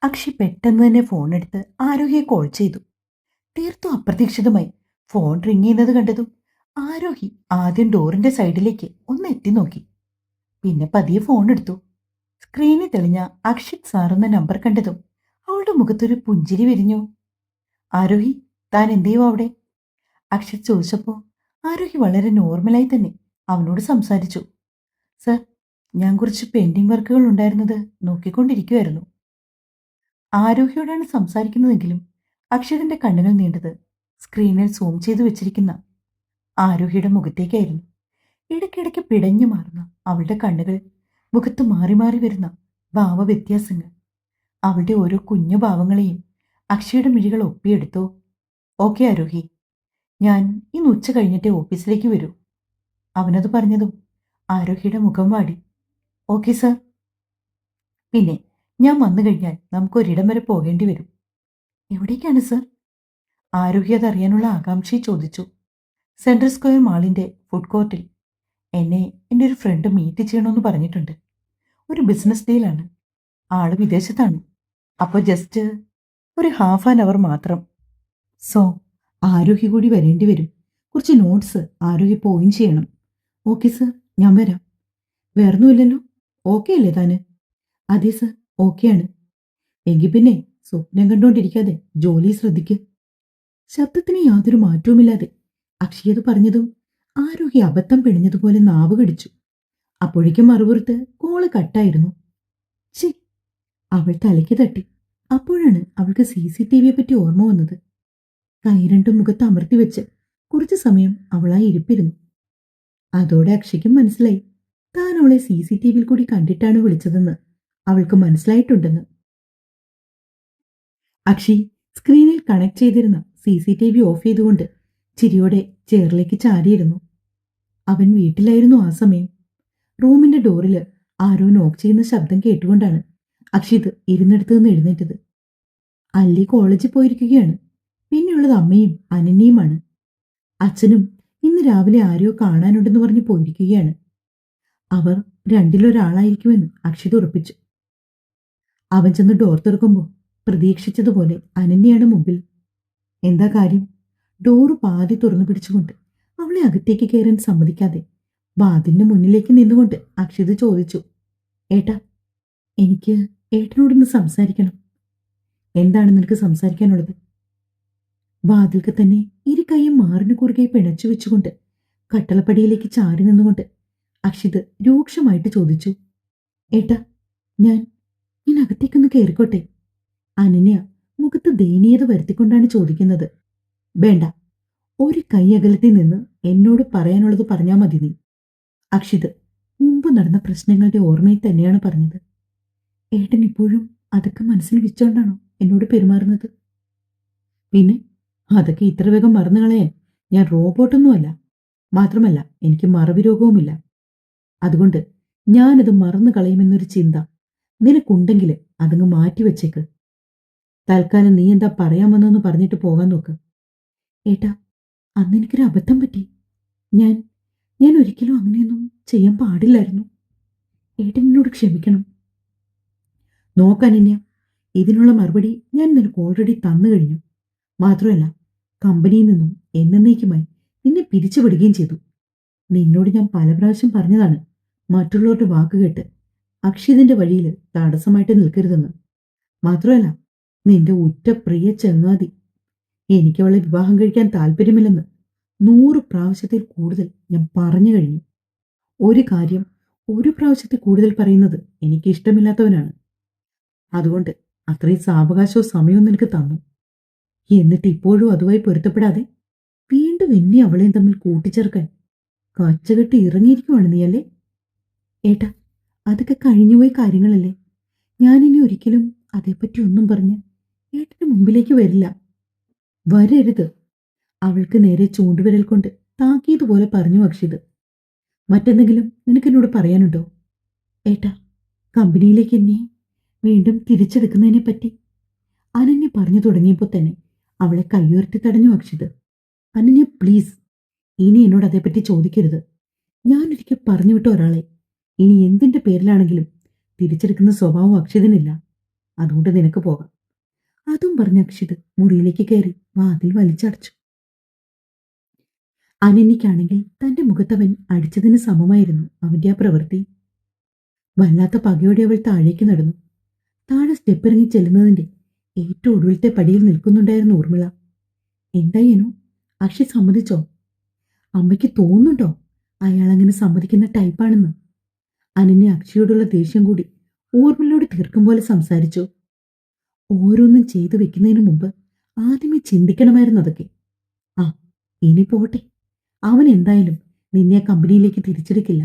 അക്ഷി പെട്ടെന്ന് തന്നെ ഫോണെടുത്ത് ആരോഹിയെ കോൾ ചെയ്തു. തീർത്തും അപ്രതീക്ഷിതമായി ഫോൺ റിങ് ചെയ്യുന്നത് കണ്ടതും ആരോഹി ആദ്യം ഡോറിന്റെ സൈഡിലേക്ക് ഒന്ന് എത്തി നോക്കി. പിന്നെ പതിയെ ഫോൺ എടുത്തു. സ്ക്രീനിൽ തെളിഞ്ഞ അക്ഷിത് സാർ എന്ന നമ്പർ കണ്ടതും അവളുടെ മുഖത്തൊരു പുഞ്ചിരി വിരിഞ്ഞു. ആരോഹി, താൻ എന്ത് ചെയ്യുമോ അവിടെ? അക്ഷിത് ചോദിച്ചപ്പോൾ ആരോഹി വളരെ നോർമലായി തന്നെ അവനോട് സംസാരിച്ചു. സർ, ഞാൻ കുറച്ച് പെൻഡിങ് വർക്കുകൾ ഉണ്ടായിരുന്നത് നോക്കിക്കൊണ്ടിരിക്കുമായിരുന്നു. ആരോഹിയോടാണ് സംസാരിക്കുന്നതെങ്കിലും അക്ഷതിന്റെ കണ്ണുകൾ നീണ്ടത് സ്ക്രീനിൽ സൂം ചെയ്തു വെച്ചിരിക്കുന്ന ആരോഹിയുടെ മുഖത്തേക്കായിരുന്നു. ഇടയ്ക്കിടയ്ക്ക് പിടഞ്ഞു മാറുന്ന അവളുടെ കണ്ണുകൾ, മുഖത്ത് മാറി മാറി വരുന്ന ഭാവവ്യത്യാസങ്ങൾ, അവളുടെ ഓരോ കുഞ്ഞു ഭാവങ്ങളെയും അക്ഷയുടെ മിഴികൾ ഒപ്പിയെടുത്തു. ഓക്കെ ആരോഹി, ഞാൻ ഇന്ന് ഉച്ച കഴിഞ്ഞിട്ടേ ഓഫീസിലേക്ക് വരൂ. അവനത് പറഞ്ഞതും ആരോഹിയുടെ മുഖം വാടി. Okay sir. പിന്നെ ഞാൻ വന്നു കഴിഞ്ഞാൽ നമുക്കൊരിടം വരെ പോകേണ്ടി വരും. എവിടേക്കാണ് സർ? ആരോഹി അതറിയാനുള്ള ആകാംക്ഷയെ ചോദിച്ചു. സെൻട്രൽ സ്ക്വയർ മാളിന്റെ ഫുഡ് കോർട്ടിൽ. എന്നെ എൻ്റെ ഒരു ഫ്രണ്ട് മീറ്റ് ചെയ്യണമെന്ന് പറഞ്ഞിട്ടുണ്ട്. ഒരു ബിസിനസ് ഡീലാണ്. ആള് വിദേശത്താണ്. അപ്പോൾ ജസ്റ്റ് ഒരു ഹാഫ് ആൻ അവർ മാത്രം. സോ ആരോഹി കൂടി വരേണ്ടി വരും. കുറച്ച് നോട്ട്സ് ആരോഹി പോയിന്റ് ചെയ്യണം. ഓക്കെ സർ, ഞാൻ വരാം. വേറൊന്നുമില്ലല്ലോ? ഓക്കെ അല്ലേ താന്? അതെ സർ, ഓക്കെയാണ്. എങ്കിൽ പിന്നെ സ്വപ്നം കണ്ടുകൊണ്ടിരിക്കാതെ ജോലി ശ്രദ്ധിക്ക്. ശബ്ദത്തിന് യാതൊരു മാറ്റവുമില്ലാതെ അക്ഷയത് പറഞ്ഞതും ആരോഹി അബദ്ധം പിടിഞ്ഞതുപോലെ നാവ് കടിച്ചു. അപ്പോഴേക്കും മറുപുറത്ത് കോള് കട്ടായിരുന്നു. ചി, അവൾ തലയ്ക്ക് തട്ടി. അപ്പോഴാണ് അവൾക്ക് CCTVയെ പറ്റി ഓർമ്മ വന്നത്. കൈ രണ്ടും മുഖത്ത് അമർത്തി വെച്ച് കുറച്ചു സമയം അവളായി ഇരിപ്പിരുന്നു. അതോടെ അക്ഷയ്ക്കും മനസ്സിലായി താൻ അവളെ CCTVയിൽ കൂടി കണ്ടിട്ടാണ് വിളിച്ചതെന്ന് അവൾക്ക് മനസ്സിലായിട്ടുണ്ടെന്ന്. അക്ഷി സ്ക്രീനിൽ കണക്ട് ചെയ്തിരുന്ന CCTV ഓഫ് ചെയ്തുകൊണ്ട് ചിരിയോടെ ചെയറിലേക്ക് ചാരിയിരുന്നു. അവൻ വീട്ടിലായിരുന്നു ആ സമയം. റൂമിന്റെ ഡോറിൽ ആരോ നോക്ക് ചെയ്യുന്ന ശബ്ദം കേട്ടുകൊണ്ടാണ് അക്ഷിത് ഇരുന്നിടത്ത് നിന്ന് എഴുന്നേറ്റത്. അല്ലി കോളേജിൽ പോയിരിക്കുകയാണ്. പിന്നെയുള്ളത് അമ്മയും അനന്യയുമാണ്. അച്ഛനും ഇന്ന് രാവിലെ ആരെയോ കാണാനുണ്ടെന്ന് പറഞ്ഞ് പോയിരിക്കുകയാണ്. അവർ രണ്ടിലൊരാളായിരിക്കുമെന്ന് അക്ഷിത് ഉറപ്പിച്ചു. അവൻ ചെന്ന് ഡോർ തുറക്കുമ്പോൾ പ്രതീക്ഷിച്ചതുപോലെ അനന്യയാണ് മുമ്പിൽ. എന്താ കാര്യം? ഡോറ് പാതി തുറന്നു പിടിച്ചുകൊണ്ട് അവളെ അകത്തേക്ക് കയറാൻ സമ്മതിക്കാതെ വാതിലിന് മുന്നിലേക്ക് നിന്നുകൊണ്ട് അക്ഷിത് ചോദിച്ചു. ഏട്ടാ, എനിക്ക് ഏട്ടനോടൊന്ന് സംസാരിക്കണം. എന്താണ് നിനക്ക് സംസാരിക്കാനുള്ളത്? വാതിൽക്ക് തന്നെ ഇരു കൈയും മാറിന് കുറുകെ പിണച്ചു വെച്ചുകൊണ്ട് കട്ടളപ്പടിയിലേക്ക് ചാരി നിന്നുകൊണ്ട് അക്ഷിത് രൂക്ഷമായിട്ട് ചോദിച്ചു. ഏട്ടാ, ഞാൻ അകത്തേക്കൊന്ന് കയറിക്കോട്ടെ? അനന്യ മുഖത്ത് ദയനീയത വരുത്തിക്കൊണ്ടാണ് ചോദിക്കുന്നത്. വേണ്ട, ഒരു കൈ അകലത്തിൽ നിന്ന് എന്നോട് പറയാനുള്ളത് പറഞ്ഞാൽ മതി നീ. അക്ഷിത് മുമ്പ് നടന്ന പ്രശ്നങ്ങളുടെ ഓർമ്മയിൽ തന്നെയാണ് പറഞ്ഞത്. ഏട്ടൻ ഇപ്പോഴും അതൊക്കെ മനസ്സിൽ വെച്ചോണ്ടാണോ എന്നോട് പെരുമാറുന്നത്? പിന്നെ അതൊക്കെ ഇത്ര വേഗം മറന്നു കളയാൻ ഞാൻ റോബോട്ടൊന്നുമല്ല. മാത്രമല്ല എനിക്ക് മറവി രോഗവുമില്ല. അതുകൊണ്ട് ഞാനത് മറന്നു കളയുമെന്നൊരു ചിന്ത നിനക്കുണ്ടെങ്കിൽ അതങ്ങ് മാറ്റിവെച്ചേക്ക്. തൽക്കാലം നീ എന്താ പറയാമെന്നൊന്ന് പറഞ്ഞിട്ട് പോകാൻ നോക്ക്. ഏട്ടാ, അന്ന് എനിക്കൊരു അബദ്ധം പറ്റി. ഞാൻ ഒരിക്കലും അങ്ങനെയൊന്നും ചെയ്യാൻ പാടില്ലായിരുന്നു. ഏട്ടൻ എന്നോട് ക്ഷമിക്കണം. നോക്കാനന്യ, ഇതിനുള്ള മറുപടി ഞാൻ നിനക്ക് ഓൾറെഡി തന്നു കഴിഞ്ഞു. മാത്രമല്ല, കമ്പനിയിൽ നിന്നും എന്നേക്കുമായി നിന്നെ പിരിച്ചുവിടുകയും ചെയ്തു. നിന്നോട് ഞാൻ പല പ്രാവശ്യം പറഞ്ഞതാണ് മറ്റുള്ളവരുടെ വാക്കുകേട്ട് അക്ഷിതിന്റെ വഴിയിൽ തടസ്സമായിട്ട് നിൽക്കരുതെന്ന്. മാത്രമല്ല, നിന്റെ ഉറ്റ പ്രിയ ചങ്ങാതി എനിക്കവളെ വിവാഹം കഴിക്കാൻ താല്പര്യമില്ലെന്ന് 100 പ്രാവശ്യത്തിൽ കൂടുതൽ ഞാൻ പറഞ്ഞു കഴിഞ്ഞു. ഒരു കാര്യം ഒരു പ്രാവശ്യത്തിൽ കൂടുതൽ പറയുന്നത് എനിക്ക് ഇഷ്ടമില്ലാത്തവനാണ്. അതുകൊണ്ട് അത്രയും സാവകാശവും സമയവും നിനക്ക് തന്നു. എന്നിട്ട് ഇപ്പോഴും അതുമായി പൊരുത്തപ്പെടാതെ വീണ്ടും എന്നെ അവളെയും തമ്മിൽ കൂട്ടിച്ചേർക്കാൻ കച്ചകെട്ടി ഇറങ്ങിയിരിക്കുവാണ് നീയല്ലേ? ഏട്ടാ, അതൊക്കെ കഴിഞ്ഞുപോയ കാര്യങ്ങളല്ലേ. ഞാനിനി ഒരിക്കലും അതേപ്പറ്റി ഒന്നും പറഞ്ഞ് ഏട്ടന് മുമ്പിലേക്ക് വരില്ല. വരരുത്. അവൾക്ക് നേരെ ചൂണ്ടുവിരൽ കൊണ്ട് താക്കീതുപോലെ പറഞ്ഞു അക്ഷിത്. മറ്റെന്തെങ്കിലും നിനക്കെന്നോട് പറയാനുണ്ടോ? ഏട്ടാ, കമ്പനിയിലേക്ക് എന്നെ വീണ്ടും തിരിച്ചെടുക്കുന്നതിനെ പറ്റി അനന്യ പറഞ്ഞു തുടങ്ങിയപ്പോൾ തന്നെ അവളെ കയ്യുയർത്തി തടഞ്ഞു അക്ഷിത്. അനന്യ, പ്ലീസ്, ഇനി എന്നോട് അതേപ്പറ്റി ചോദിക്കരുത്. ഞാനൊരിക്കൽ പറഞ്ഞു വിട്ട ഒരാളെ ഇനി എന്തിന്റെ പേരിലാണെങ്കിലും തിരിച്ചെടുക്കുന്ന സ്വഭാവം അക്ഷിതിനില്ല. അതുകൊണ്ട് നിനക്ക് പോകാം. അതും പറഞ്ഞ് അക്ഷിത് മുറിയിലേക്ക് കയറി വാതിൽ വലിച്ചടച്ചു. അനന്യയ്ക്കാണെങ്കിൽ തന്റെ മുഖത്തവൻ അടിച്ചതിന് സമമായിരുന്നു അവന്റെ ആ പ്രവൃത്തി. വല്ലാത്ത പകയോടെ അവൾ താഴേക്ക് നടന്നു. താഴെ സ്റ്റെപ്പ് ഇറങ്ങി ചെല്ലുന്നതിന്റെ ഏറ്റവും ഒടുവിലത്തെ പടിയിൽ നിൽക്കുന്നുണ്ടായിരുന്നു ഊർമിള. എന്തായേനു? അക്ഷി സമ്മതിച്ചോ? അമ്മയ്ക്ക് തോന്നുന്നുണ്ടോ അയാൾ അങ്ങനെ സമ്മതിക്കുന്ന ടൈപ്പാണെന്ന്? അനന്യ അക്ഷയോടുള്ള ദേഷ്യം കൂടി ഊർമിളയോട് തീർക്കും പോലെ സംസാരിച്ചു. ഓരോന്നും ചെയ്തു വെക്കുന്നതിന് മുമ്പ് ആദ്യമേ ചിന്തിക്കണമായിരുന്നു അതൊക്കെ. ആ, ഇനി പോട്ടെ. അവൻ എന്തായാലും നിന്നെ ആ കമ്പനിയിലേക്ക് തിരിച്ചെടുക്കില്ല.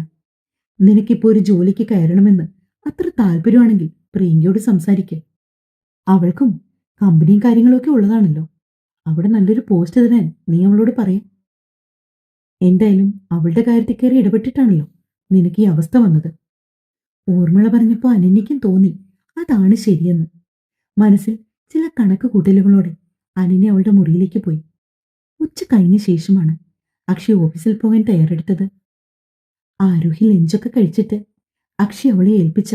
നിനക്കിപ്പോ ഒരു ജോലിക്ക് കയറണമെന്ന് അത്ര താല്പര്യമാണെങ്കിൽ പ്രിയങ്കയോട് സംസാരിക്കേ. അവൾക്കും കമ്പനിയും കാര്യങ്ങളൊക്കെ ഉള്ളതാണല്ലോ. അവിടെ നല്ലൊരു പോസ്റ്റ് തരാൻ നീ അവളോട് പറയേ. എന്തായാലും അവളുടെ കാര്യത്തിൽ കയറി ഇടപെട്ടിട്ടാണല്ലോ നിനക്ക് ഈ അവസ്ഥ വന്നത്. ഊർമിള പറഞ്ഞപ്പോൾ അനന്യയ്ക്കും തോന്നി അതാണ് ശരിയെന്ന്. മനസ്സിൽ ചില കണക്ക് കൂട്ടലുകളോടെ അനന്യ അവളുടെ മുറിയിലേക്ക് പോയി. ഉച്ച കഴിഞ്ഞ ശേഷമാണ് അക്ഷയ് ഓഫീസിൽ പോകാൻ തയ്യാറെടുത്തത്. ആരോഹി ലഞ്ചൊക്കെ കഴിച്ചിട്ട് അക്ഷയ് അവളെ ഏൽപ്പിച്ച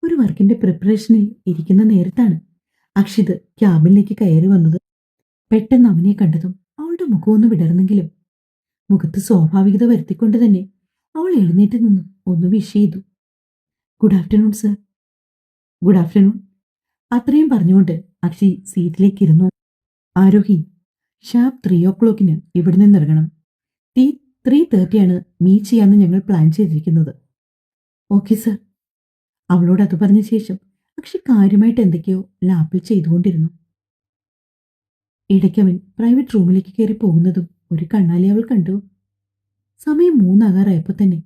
ഒരു വർക്കിന്റെ പ്രിപ്പറേഷനിൽ ഇരിക്കുന്ന നേരത്താണ് അക്ഷിത് ക്യാബിനിലേക്ക് കയറി വന്നത്. പെട്ടെന്ന് അവനെ കണ്ടതും അവളുടെ മുഖമൊന്ന് വിടർന്നെങ്കിലും മുഖത്ത് സ്വാഭാവികത വരുത്തിക്കൊണ്ട് തന്നെ അവൾ എഴുന്നേറ്റ് നിന്നും ഒന്ന് വിഷ് ചെയ്തു. Good afternoon sir. Good afternoon. അത്രയും പറഞ്ഞുകൊണ്ട് അക്ഷയ് സീറ്റിലേക്ക് ഇരുന്നു. ആരോഹി, ഷാർപ്പ് 3 o'clock ഇവിടെ നിന്നിറങ്ങണം. 3:30 മീറ്റ് ചെയ്യാമെന്ന് ഞങ്ങൾ പ്ലാൻ ചെയ്തിരിക്കുന്നത്. Okay sir. അവളോട് അത് പറഞ്ഞ ശേഷം അക്ഷയ് കാര്യമായിട്ട് എന്തൊക്കെയോ ലാപ്പിൽ ചെയ്തുകൊണ്ടിരുന്നു. ഇടയ്ക്കവൻ പ്രൈവറ്റ് റൂമിലേക്ക് കയറി പോകുന്നതും ഒരു കണ്ണാലി അവൾ കണ്ടു. സമയം 3 ആകാറായപ്പോൾ തന്നെ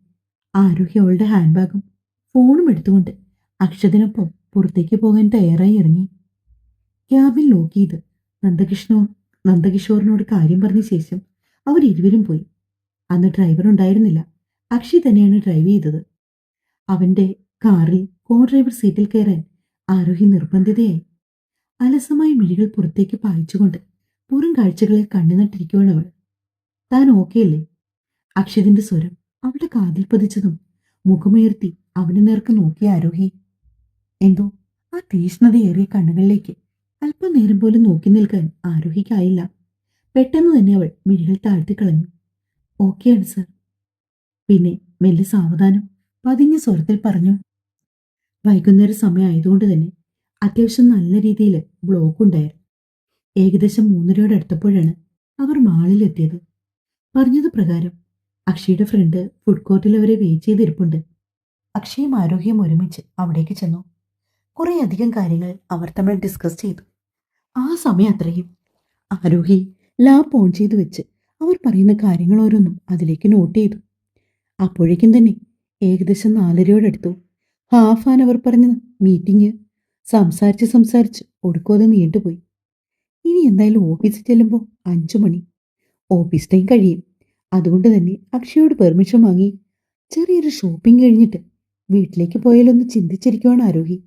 ആരോഹി അവളുടെ ഹാൻഡ് ബാഗും ഫോണും എടുത്തുകൊണ്ട് അക്ഷതിനൊപ്പം പുറത്തേക്ക് പോകാൻ തയ്യാറായി ഇറങ്ങി. ക്യാബിൻ ലോക്ക് ചെയ്ത് നന്ദകിഷോറിനോട് കാര്യം പറഞ്ഞ ശേഷം അവരിരുവരും പോയി. അന്ന് ഡ്രൈവർ ഉണ്ടായിരുന്നില്ല. അക്ഷയ് തന്നെയാണ് ഡ്രൈവ് ചെയ്തത്. അവന്റെ കാറിൽ കോ ഡ്രൈവർ സീറ്റിൽ കയറാൻ ആരോഹി നിർബന്ധിതയായി. അലസമായ മിഴികൾ പുറത്തേക്ക് പായിച്ചുകൊണ്ട് പുറം കാഴ്ചകളിൽ കണ്ണുനട്ടിരിക്കുവാണ് അവൾ. താൻ ഓക്കെ അല്ലേ? അക്ഷതിന്റെ സ്വരം അവളുടെ കാതിൽ പതിച്ചതും മുഖമുയർത്തി അവന് നേർക്ക് നോക്കിയ ആരോഹി എന്തോ ആ തീഷ്ണതയേറിയ കണ്ണുകളിലേക്ക് അല്പനേരം പോലും നോക്കി നിൽക്കാൻ ആരോഹിക്കായില്ല. പെട്ടെന്ന് തന്നെ അവൾ മിഴികൾ താഴ്ത്തിക്കളഞ്ഞു. ഓക്കെയാണ് സർ. പിന്നെ മെല്ലെ സാവധാനം പതിഞ്ഞ സ്വരത്തിൽ പറഞ്ഞു. വൈകുന്നേര സമയമായതുകൊണ്ട് തന്നെ അത്യാവശ്യം നല്ല രീതിയിൽ ബ്ലോക്ക് ഉണ്ടായിരുന്നു. ഏകദേശം 3:30 അടുത്തപ്പോഴാണ് അവർ മാളിലെത്തിയത്. പറഞ്ഞത് പ്രകാരം അക്ഷയുടെ ഫ്രണ്ട് ഫുഡ് കോർട്ടിൽ അവരെ വെയിറ്റ് ചെയ്തിരിപ്പുണ്ട്. അക്ഷയും ആരോഗ്യം ഒരുമിച്ച് അവിടേക്ക് ചെന്നു. കുറേയധികം കാര്യങ്ങൾ അവർ തമ്മിൽ ഡിസ്കസ് ചെയ്തു. ആ സമയം അത്രയും ആരോഹി ലാപ്പ് ഓൺ ചെയ്തു വെച്ച് അവർ പറയുന്ന കാര്യങ്ങൾ ഓരോന്നും അതിലേക്ക് നോട്ട് ചെയ്തു. അപ്പോഴേക്കും തന്നെ ഏകദേശം 4:30 ഹാഫ് ആൻ അവർ പറഞ്ഞ മീറ്റിംഗ് സംസാരിച്ച് ഒടുക്കം അത് നീണ്ടുപോയി. ഇനി എന്തായാലും ഓഫീസിൽ ചെല്ലുമ്പോൾ 5 മണി. ഓഫീസ് ടൈം കഴിയും. അതുകൊണ്ട് തന്നെ അക്ഷയോട് പെർമിഷൻ വാങ്ങി ചെറിയൊരു ഷോപ്പിംഗ് കഴിഞ്ഞിട്ട് വീട്ടിലേക്ക് പോയാലൊന്ന് ചിന്തിച്ചിരിക്കുവാണ് ആരോഹി.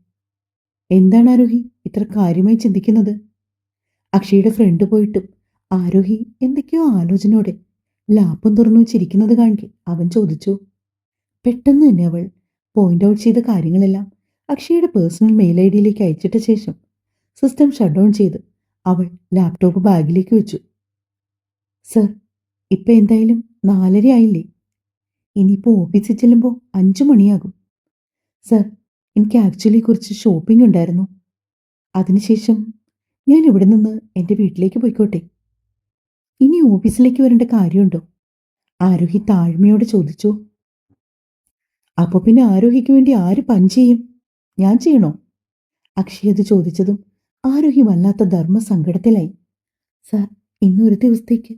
എന്താണ് ആരോഹി ഇത്ര കാര്യമായി ചിന്തിക്കുന്നത്? അക്ഷയുടെ ഫ്രണ്ട് പോയിട്ടും ആരോഹി എന്തൊക്കെയോ ആലോചനയോടെ ലാപ്പം തുറന്നു വെച്ചിരിക്കുന്നത് കാണിക്കെ അവൻ ചോദിച്ചു. പെട്ടെന്ന് തന്നെ അവൾ പോയിന്റ് ഔട്ട് ചെയ്ത കാര്യങ്ങളെല്ലാം അക്ഷയുടെ പേഴ്സണൽ മെയിൽ ID-യിലേക്ക് അയച്ചിട്ട ശേഷം സിസ്റ്റം ഷട്ട് ഡൗൺ ചെയ്ത് അവൾ ലാപ്ടോപ്പ് ബാഗിലേക്ക് വെച്ചു. സർ, ഇപ്പം എന്തായാലും 4:30 ആയില്ലേ? ഇനിയിപ്പോൾ ഓഫീസിൽ ചെല്ലുമ്പോൾ 5 മണിയാകും. സർ, എനിക്ക് ആക്ച്വലി കുറച്ച് ഷോപ്പിംഗ് ഉണ്ടായിരുന്നു. അതിനുശേഷം ഞാൻ ഇവിടെ നിന്ന് എൻ്റെ വീട്ടിലേക്ക് പോയിക്കോട്ടെ. ഇനി ഓഫീസിലേക്ക് വരേണ്ട കാര്യമുണ്ടോ? ആരോഹി താഴ്മയോടെ ചോദിച്ചു. അപ്പോൾ പിന്നെ ആരോഹിക്ക് വേണ്ടി ആര് പഞ്ച് ചെയ്യും? ഞാൻ ചെയ്യണോ? അക്ഷയ് അത് ചോദിച്ചതും ആരോഹി വല്ലാത്ത ധർമ്മസങ്കടത്തിലായി. സർ, ഇന്നൊരു ദിവസത്തേക്ക്.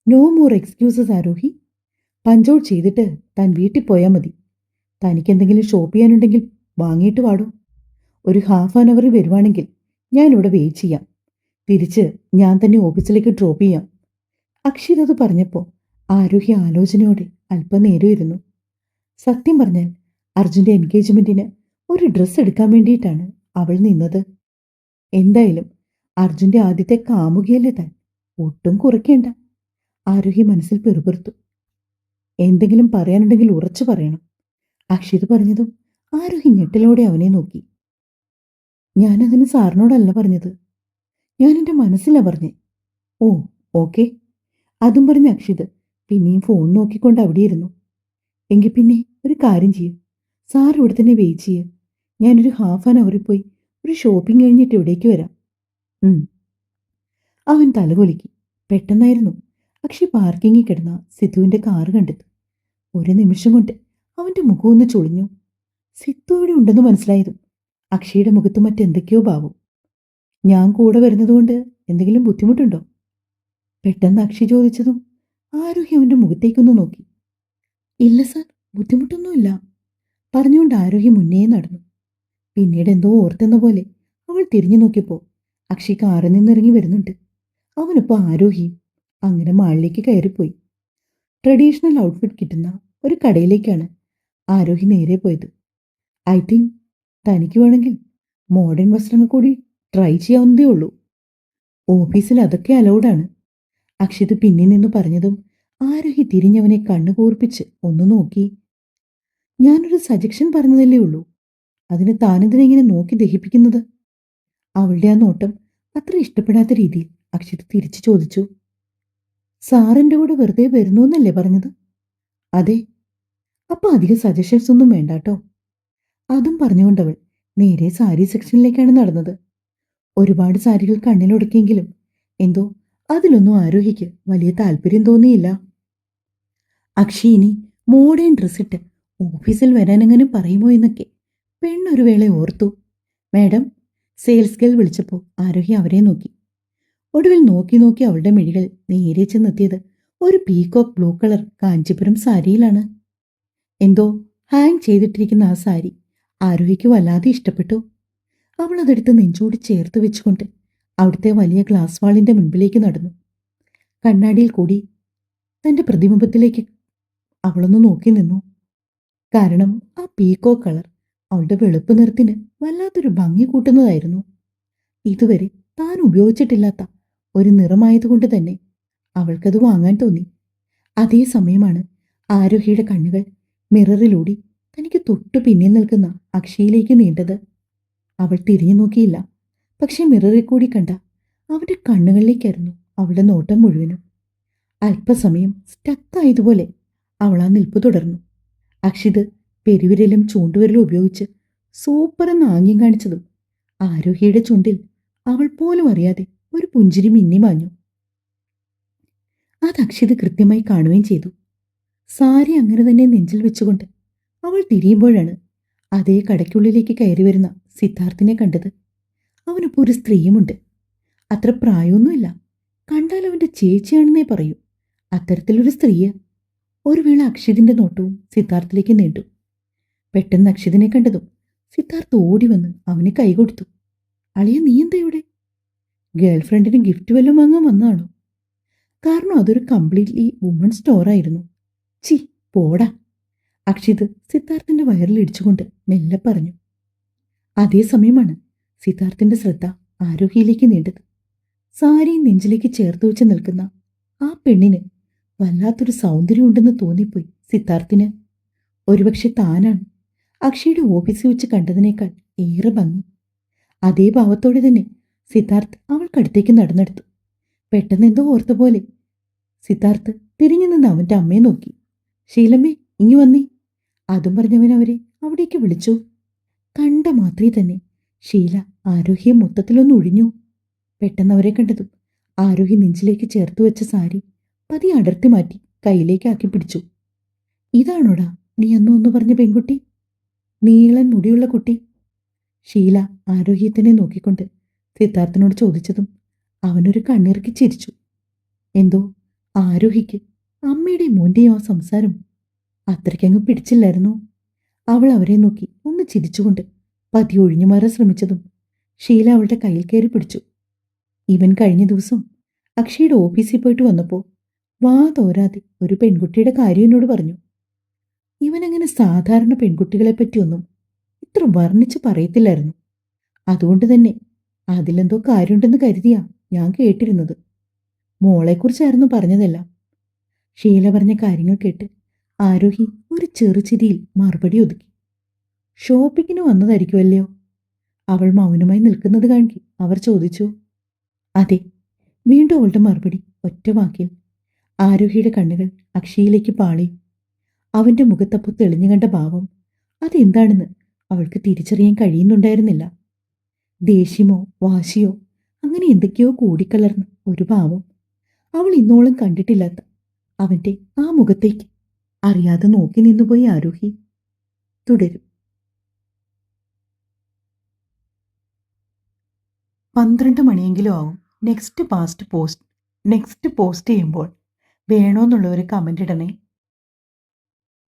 No more excuses Aarohi. Punch out ചെയ്തിട്ട് താൻ വീട്ടിൽ പോയാൽ മതി. തനിക്ക് എന്തെങ്കിലും ഷോപ്പ് ചെയ്യാനുണ്ടെങ്കിൽ വാങ്ങിയിട്ട് വാടോ. ഒരു ഹാഫ് ആൻ അവർ വരുവാണെങ്കിൽ ഞാനിവിടെ വെയിറ്റ് ചെയ്യാം. തിരിച്ച് ഞാൻ തന്നെ ഓഫീസിലേക്ക് ഡ്രോപ്പ് ചെയ്യാം. അക്ഷയ് അത് പറഞ്ഞപ്പോൾ ആരോഹി ആലോചനയോടെ അല്പനേരം ഇരുന്നു. സത്യം പറഞ്ഞാൽ അർജുൻ്റെ എൻഗേജ്മെന്റിന് ഒരു ഡ്രസ്സ് എടുക്കാൻ വേണ്ടിയിട്ടാണ് അവൾ നിന്നത്. എന്തായാലും അർജുൻ്റെ ആദ്യത്തെ കാമുകിയല്ലേ താൻ, ഒട്ടും കുറയ്ക്കേണ്ട. ആരോഹി മനസ്സിൽ പെറുപെറുത്തു. എന്തെങ്കിലും പറയാനുണ്ടെങ്കിൽ ഉറച്ചു പറയണം. അക്ഷിത് പറഞ്ഞതും ആരോഹി ഞെട്ടലോടെ അവനെ നോക്കി. ഞാനതിന് സാറിനോടല്ല പറഞ്ഞത്. ഞാൻ എൻ്റെ മനസ്സിലാ പറഞ്ഞേ. ഓ, ഓക്കെ. അതും പറഞ്ഞ് അക്ഷിത് പിന്നെയും ഫോൺ നോക്കിക്കൊണ്ട് അവിടെ ഇരുന്നു. എങ്കിൽ പിന്നെ ഒരു കാര്യം ചെയ്യും. സാർ ഇവിടെ തന്നെ വെയിറ്റ് ചെയ്യ്. ഞാനൊരു ഹാഫ് ആൻ അവറിൽ പോയി ഒരു ഷോപ്പിംഗ് കഴിഞ്ഞിട്ട് ഇവിടേക്ക് വരാം. ഉം. അവൻ തലകുലുക്കി. പെട്ടെന്നായിരുന്നു അക്ഷയ് പാർക്കിങ്ങിൽ കിടന്ന സിദ്ധുവിൻ്റെ കാറ് കണ്ടത്. ഒരു നിമിഷം കൊണ്ട് അവൻ്റെ മുഖം ഒന്ന് ചുളിഞ്ഞു. സിദ്ധു ഇവിടെ ഉണ്ടെന്ന് മനസ്സിലായതും അക്ഷയുടെ മുഖത്ത് മറ്റെന്തൊക്കെയോ ഭാവം. ഞാൻ കൂടെ വരുന്നതുകൊണ്ട് എന്തെങ്കിലും ബുദ്ധിമുട്ടുണ്ടോ? പെട്ടെന്ന് അക്ഷയ് ചോദിച്ചതും ആരോഹി അവൻ്റെ മുഖത്തേക്കൊന്ന് നോക്കി. ഇല്ല സാർ, ബുദ്ധിമുട്ടൊന്നുമില്ല പറഞ്ഞുകൊണ്ട് ആരോഹി മുന്നേ നടന്നു. പിന്നീട് എന്തോ ഓർത്തെന്ന പോലെ അവൾ തിരിഞ്ഞു നോക്കിയപ്പോൾ അക്ഷയ് കാറിൽ നിന്നിറങ്ങി വരുന്നുണ്ട്. അവനൊപ്പം ആരോഹിയും. അങ്ങനെ മാളിലേക്ക് കയറിപ്പോയി. ട്രഡീഷണൽ ഔട്ട്ഫിറ്റ് കിട്ടുന്ന ഒരു കടയിലേക്കാണ് ആരോഹി നേരെ പോയത്. ഐ തിങ്ക് തനിക്ക് വേണമെങ്കിൽ മോഡേൺ വസ്ത്രങ്ങൾ കൂടി ട്രൈ ചെയ്യാവുന്നതേ ഉള്ളൂ. ഓഫീസിൽ അതൊക്കെ അലൗഡാണ്. അക്ഷിത് പിന്നിൽ നിന്ന് പറഞ്ഞതും ആരോഹി തിരിഞ്ഞവനെ കണ്ണു കൂർപ്പിച്ച് ഒന്ന് നോക്കി. ഞാനൊരു സജഷൻ പറഞ്ഞതല്ലേ ഉള്ളൂ, അതിന് താനെന്തിനെങ്ങനെ നോക്കി ദഹിപ്പിക്കുന്നത്? അവളുടെ ആ നോട്ടം അത്ര ഇഷ്ടപ്പെടാത്ത രീതിയിൽ അക്ഷിത് തിരിച്ചു ചോദിച്ചു. സാറിൻ്റെ കൂടെ വെറുതെ വരുന്നു എന്നല്ലേ പറഞ്ഞത്? അതെ. അപ്പൊ അധികം സജഷൻസ് ഒന്നും വേണ്ടാട്ടോ. അതും പറഞ്ഞുകൊണ്ടവൾ നേരെ സാരി സെക്ഷനിലേക്കാണ് നടന്നത്. ഒരുപാട് സാരികൾ കണ്ണിലൊടുക്കിയെങ്കിലും എന്തോ അതിലൊന്നും ആരോഹിക്ക് വലിയ താല്പര്യം തോന്നിയില്ല. അക്ഷയ് ഇനി മോഡേൺ ഡ്രസ്സിട്ട് ഓഫീസിൽ വരാനെങ്ങനെ പറയുമോ എന്നൊക്കെ പെണ്ണൊരു വേള ഓർത്തു. മാഡം, സെയിൽസ് ഗേൾ വിളിച്ചപ്പോൾ ആരോഹി അവരെ നോക്കി. ഒടുവിൽ നോക്കി നോക്കി അവളുടെ മിഴികൾ നേരെ ചെന്നെത്തിയത് ഒരു പീകോക്ക് ബ്ലൂ കളർ കാഞ്ചിപുരം സാരിയിലാണ്. എന്തോ ഹാങ് ചെയ്തിട്ടിരിക്കുന്ന ആ സാരി ആരോഹിക്ക് വല്ലാതെ ഇഷ്ടപ്പെട്ടു. അവൾ അതെടുത്ത് നെഞ്ചോട് ചേർത്ത് വെച്ചുകൊണ്ട് അവിടുത്തെ വലിയ ഗ്ലാസ് വാളിന്റെ മുൻപിലേക്ക് നടന്നു. കണ്ണാടിയിൽ കൂടി തന്റെ പ്രതിബിംബത്തിലേക്ക് അവളൊന്ന് നോക്കി നിന്നു. കാരണം ആ പീക്കോ കളർ അവളുടെ വെളുപ്പ് നിറത്തിന് വല്ലാത്തൊരു ഭംഗി കൂട്ടുന്നതായിരുന്നു. ഇതുവരെ താൻ ഉപയോഗിച്ചിട്ടില്ലാത്ത ഒരു നിറമായതുകൊണ്ട് തന്നെ അവൾക്കത് വാങ്ങാൻ തോന്നി. അതേ സമയമാണ് ആരോഹിയുടെ കണ്ണുകൾ മിററിലൂടി തനിക്ക് തൊട്ടു പിന്നിൽ നിൽക്കുന്ന അക്ഷയിലേക്ക് നീണ്ടത്. അവൾ തിരിഞ്ഞു നോക്കിയില്ല. പക്ഷെ മിററിൽ കൂടി കണ്ട അവന്റെ കണ്ണുകളിലേക്കായിരുന്നു അവളുടെ നോട്ടം മുഴുവനും. അല്പസമയം സ്റ്റക്കായതുപോലെ അവൾ ആ നിൽപ്പ് തുടർന്നു. അക്ഷിത് പെരുവിരലും ചൂണ്ടുവിരലും ഉപയോഗിച്ച് സൂപ്പറെന്ന് ആംഗ്യം കാണിച്ചതും ആരോഹിയുടെ ചുണ്ടിൽ അവൾ പോലും അറിയാതെ ഒരു പുഞ്ചിരി മിന്നിമാഞ്ഞു. അത് അക്ഷിത് കൃത്യമായി കാണുകയും ചെയ്തു. സാരി അങ്ങനെ തന്നെ നെഞ്ചിൽ വെച്ചുകൊണ്ട് അവൾ തിരിയുമ്പോഴാണ് അതേ കടയ്ക്കുള്ളിലേക്ക് കയറി വരുന്ന സിദ്ധാർത്ഥിനെ കണ്ടത്. അവനിപ്പോൾ ഒരു സ്ത്രീയുമുണ്ട്. അത്ര പ്രായമൊന്നുമില്ല. കണ്ടാൽ അവൻ്റെ ചേച്ചിയാണെന്നേ പറയൂ. അത്തരത്തിലൊരു സ്ത്രീയെ ഒരു വേള അക്ഷിതിന്റെ നോട്ടവും സിദ്ധാർത്ഥിലേക്ക് നീണ്ടു. പെട്ടെന്ന് അക്ഷിതിനെ കണ്ടതും സിദ്ധാർത്ഥ് ഓടി വന്ന് അവന് കൈകൊടുത്തു. അളിയ, നീ എന്താ ഇവിടെ? ഗേൾഫ്രണ്ടിന് ഗിഫ്റ്റ് വല്ലതും വാങ്ങാൻ വന്നതാണോ? കാരണം അതൊരു കംപ്ലീറ്റ്ലി വുമൺ സ്റ്റോറായിരുന്നു. ചി, പോടാ. അക്ഷിത് സിദ്ധാർത്ഥിന്റെ വയറിൽ ഇടിച്ചുകൊണ്ട് മെല്ലെ പറഞ്ഞു. അതേസമയമാണ് സിദ്ധാർത്ഥിന്റെ ശ്രദ്ധ ആരോഹിയിലേക്ക് നീണ്ടത്. സാരിയും നെഞ്ചിലേക്ക് ചേർത്ത് വെച്ച് നിൽക്കുന്ന ആ പെണ്ണിന് വല്ലാത്തൊരു സൗന്ദര്യമുണ്ടെന്ന് തോന്നിപ്പോയി സിദ്ധാർത്ഥിന്. ഒരുപക്ഷെ താനാണ് അക്ഷയുടെ ഓഫീസിൽ വെച്ച് കണ്ടതിനേക്കാൾ ഏറെ ഭംഗി. അതേ ഭാവത്തോടെ തന്നെ സിദ്ധാർത്ഥ് അവൾക്കടുത്തേക്ക് നടന്നെടുത്തു. പെട്ടെന്ന് എന്തോ ഓർത്ത പോലെ സിദ്ധാർത്ഥ് തിരിഞ്ഞു നിന്ന് അവൻ്റെ അമ്മയെ നോക്കി. ശീലമ്മേ, ഇങ്ങി വന്നേ. അതും പറഞ്ഞവൻ അവരെ അവിടേക്ക് വിളിച്ചു. കണ്ട മാത്രേ തന്നെ ഷീല ആരോഹിയെ മൊത്തത്തിലൊന്ന് ഒഴിഞ്ഞു. പെട്ടെന്ന് അവരെ കണ്ടതും ആരോഹി നെഞ്ചിലേക്ക് ചേർത്ത് വെച്ച സാരി പതി അടർത്തി മാറ്റി കയ്യിലേക്ക് ആക്കി പിടിച്ചു. ഇതാണോടാ നീ അന്ന് ഒന്ന് പറഞ്ഞ പെൺകുട്ടി? നീളൻ മുടിയുള്ള കുട്ടി? ഷീല ആരോഹ്യത്തിനെ നോക്കിക്കൊണ്ട് സിദ്ധാർത്ഥിനോട് ചോദിച്ചതും അവനൊരു കണ്ണിറുക്കി ചിരിച്ചു. എന്തോ ആരോഹിക്ക് അമ്മയുടെയും മോന്റെയും ആ സംസാരം അത്രയ്ക്കങ്ങ് പിടിച്ചില്ലായിരുന്നു. അവൾ അവരെ നോക്കി ഒന്ന് ചിരിച്ചുകൊണ്ട് പതി ഒഴിഞ്ഞു മാറാൻ ശ്രമിച്ചതും ഷീല അവളുടെ കയ്യിൽ കയറി പിടിച്ചു. ഇവൻ കഴിഞ്ഞ ദിവസം അക്ഷയുടെ ഓഫീസിൽ പോയിട്ട് വന്നപ്പോൾ വാ തോരാതെ ഒരു പെൺകുട്ടിയുടെ കാര്യം എന്നോട് പറഞ്ഞു. ഇവനങ്ങനെ സാധാരണ പെൺകുട്ടികളെ പറ്റിയൊന്നും ഇത്ര വർണ്ണിച്ച് പറയത്തില്ലായിരുന്നു. അതുകൊണ്ട് തന്നെ അതിലെന്തോ കാര്യമുണ്ടെന്ന് കരുതിയാ ഞാൻ കേട്ടിരുന്നത്. മോളെക്കുറിച്ചായിരുന്നു പറഞ്ഞതല്ല. ഷീല പറഞ്ഞ കാര്യങ്ങൾ കേട്ട് ആരോഹി ഒരു ചെറുചിരിയിൽ മറുപടി ഒതുക്കി. ഷോപ്പിങ്ങിന് വന്നതായിരിക്കുമല്ലോ. അവൾ മൗനമായി നിൽക്കുന്നത് കാണി അവർ ചോദിച്ചു. അതെ. വീണ്ടും അവളുടെ മറുപടി ഒറ്റ വാക്കിൽ. ആരോഹിയുടെ കണ്ണുകൾ അക്ഷയിലേക്ക് പാളി. അവന്റെ മുഖത്തപ്പോൾ തെളിഞ്ഞു കണ്ട ഭാവം അതെന്താണെന്ന് അവൾക്ക് തിരിച്ചറിയാൻ കഴിയുന്നുണ്ടായിരുന്നില്ല. ദേഷ്യമോ വാശിയോ അങ്ങനെ എന്തൊക്കെയോ കൂടിക്കലർന്ന ഒരു ഭാവം. അവൾ ഇന്നോളം കണ്ടിട്ടില്ലാത്ത അവന്റെ ആ മുഖത്തേക്ക് അറിയാതെ നോക്കി നിന്നുപോയി ആരോഹി. തുടരും. 12 മണിയെങ്കിലും ആവും നെക്സ്റ്റ് പോസ്റ്റ് ചെയ്യുമ്പോൾ വേണോന്നുള്ള ഒരു കമൻ്റ് ഇടണേ.